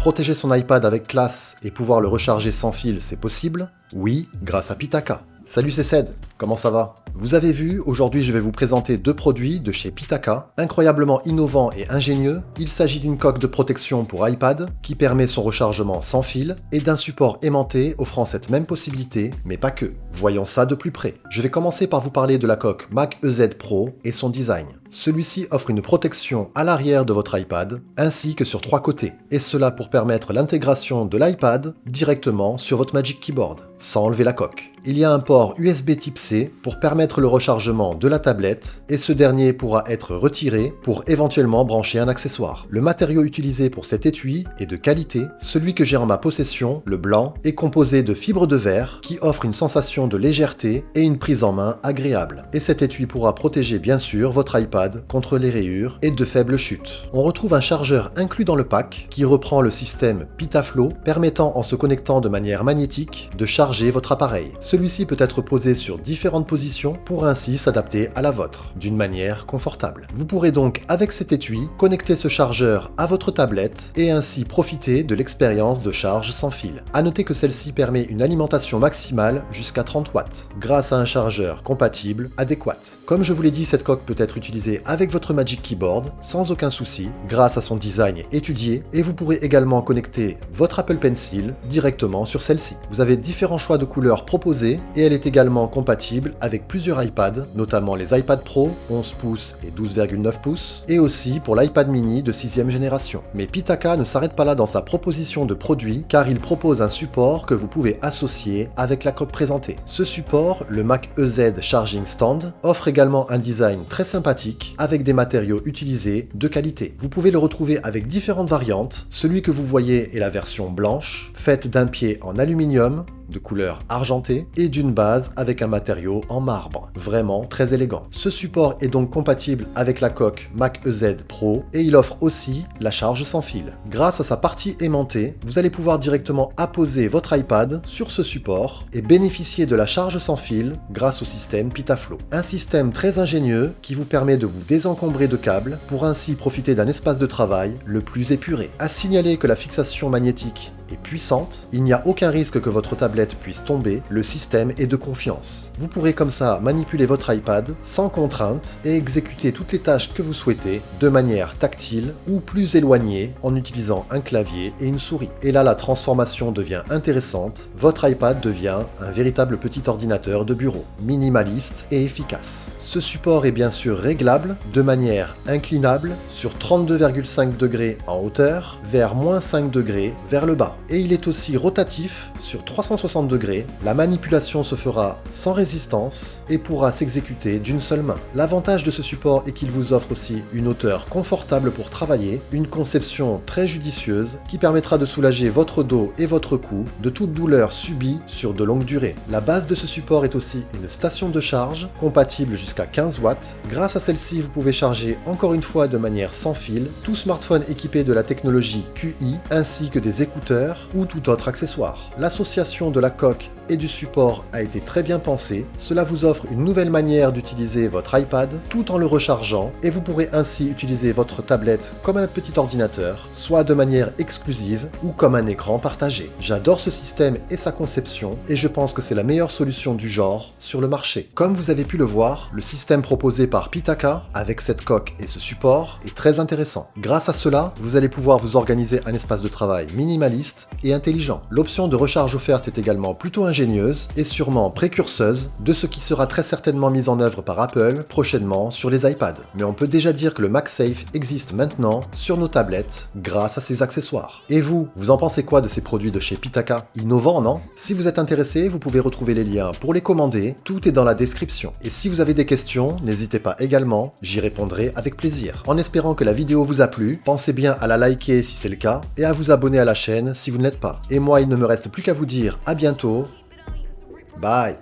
Protéger son iPad avec classe et pouvoir le recharger sans fil, c'est possible? Oui, grâce à Pitaka. Salut, c'est Ced, comment ça va? Vous avez vu, aujourd'hui je vais vous présenter deux produits de chez Pitaka, incroyablement innovants et ingénieux. Il s'agit d'une coque de protection pour iPad qui permet son rechargement sans fil et d'un support aimanté offrant cette même possibilité, mais pas que. Voyons ça de plus près. Je vais commencer par vous parler de la coque Mac EZ Pro et son design. Celui-ci offre une protection à l'arrière de votre iPad, ainsi que sur trois côtés, et cela pour permettre l'intégration de l'iPad directement sur votre Magic Keyboard, sans enlever la coque. Il y a un port USB Type C pour permettre le rechargement de la tablette, et ce dernier pourra être retiré pour éventuellement brancher un accessoire. Le matériau utilisé pour cet étui est de qualité. Celui que j'ai en ma possession, le blanc, est composé de fibres de verre qui offre une sensation de légèreté et une prise en main agréable. Et cet étui pourra protéger bien sûr votre iPad contre les rayures et de faibles chutes. On retrouve un chargeur inclus dans le pack qui reprend le système Pitaflow, permettant en se connectant de manière magnétique de charger votre appareil. Celui-ci peut être posé sur différentes positions pour ainsi s'adapter à la vôtre, d'une manière confortable. Vous pourrez donc avec cet étui connecter ce chargeur à votre tablette et ainsi profiter de l'expérience de charge sans fil. A noter que celle-ci permet une alimentation maximale jusqu'à 30 watts, grâce à un chargeur compatible adéquat. Comme je vous l'ai dit, cette coque peut être utilisée avec votre Magic Keyboard sans aucun souci, grâce à son design étudié, et vous pourrez également connecter votre Apple Pencil directement sur celle-ci. Vous avez différents choix de couleurs proposés et elle est également compatible avec plusieurs iPads, notamment les iPad Pro 11 pouces et 12,9 pouces, et aussi pour l'iPad mini de 6ème génération. Mais Pitaka ne s'arrête pas là dans sa proposition de produit, car il propose un support que vous pouvez associer avec la coque présentée. Ce support, le Mac EZ Charging Stand, offre également un design très sympathique avec des matériaux utilisés de qualité. Vous pouvez le retrouver avec différentes variantes. Celui que vous voyez est la version blanche, faite d'un pied en aluminium, de couleur argentée et d'une base avec un matériau en marbre. Vraiment très élégant. Ce support est donc compatible avec la coque Mac EZ Pro et il offre aussi la charge sans fil. Grâce à sa partie aimantée, vous allez pouvoir directement apposer votre iPad sur ce support et bénéficier de la charge sans fil grâce au système Pitaflow. Un système très ingénieux qui vous permet de vous désencombrer de câbles pour ainsi profiter d'un espace de travail le plus épuré. À signaler que la fixation magnétique est puissante, il n'y a aucun risque que votre tablette puisse tomber, le système est de confiance. Vous pourrez comme ça manipuler votre iPad sans contrainte et exécuter toutes les tâches que vous souhaitez de manière tactile ou plus éloignée en utilisant un clavier et une souris. Et là, la transformation devient intéressante, votre iPad devient un véritable petit ordinateur de bureau, minimaliste et efficace. Ce support est bien sûr réglable de manière inclinable sur 32,5 degrés en hauteur vers moins 5 degrés vers le bas. Et il est aussi rotatif sur 360 degrés. La manipulation se fera sans résistance et pourra s'exécuter d'une seule main. L'avantage de ce support est qu'il vous offre aussi une hauteur confortable pour travailler, une conception très judicieuse qui permettra de soulager votre dos et votre cou de toute douleur subie sur de longues durées. La base de ce support est aussi une station de charge compatible jusqu'à 15 watts. Grâce à celle-ci, vous pouvez charger encore une fois de manière sans fil tout smartphone équipé de la technologie QI ainsi que des écouteurs ou tout autre accessoire. L'association de la coque et du support a été très bien pensée. Cela vous offre une nouvelle manière d'utiliser votre iPad tout en le rechargeant et vous pourrez ainsi utiliser votre tablette comme un petit ordinateur, soit de manière exclusive ou comme un écran partagé. J'adore ce système et sa conception et je pense que c'est la meilleure solution du genre sur le marché. Comme vous avez pu le voir, le système proposé par Pitaka avec cette coque et ce support est très intéressant. Grâce à cela, vous allez pouvoir vous organiser un espace de travail minimaliste et intelligent. L'option de recharge offerte est également plutôt ingénieuse et sûrement précurseuse de ce qui sera très certainement mis en œuvre par Apple prochainement sur les iPads. Mais on peut déjà dire que le MagSafe existe maintenant sur nos tablettes grâce à ces accessoires. Et vous en pensez quoi de ces produits de chez Pitaka? Innovant, non? Si vous êtes intéressé, vous pouvez retrouver les liens pour les commander, tout est dans la description. Et si vous avez des questions, n'hésitez pas également, j'y répondrai avec plaisir. En espérant que la vidéo vous a plu, pensez bien à la liker si c'est le cas et à vous abonner à la chaîne si vous ne l'êtes pas. Et moi, il ne me reste plus qu'à vous dire à bientôt. Bye.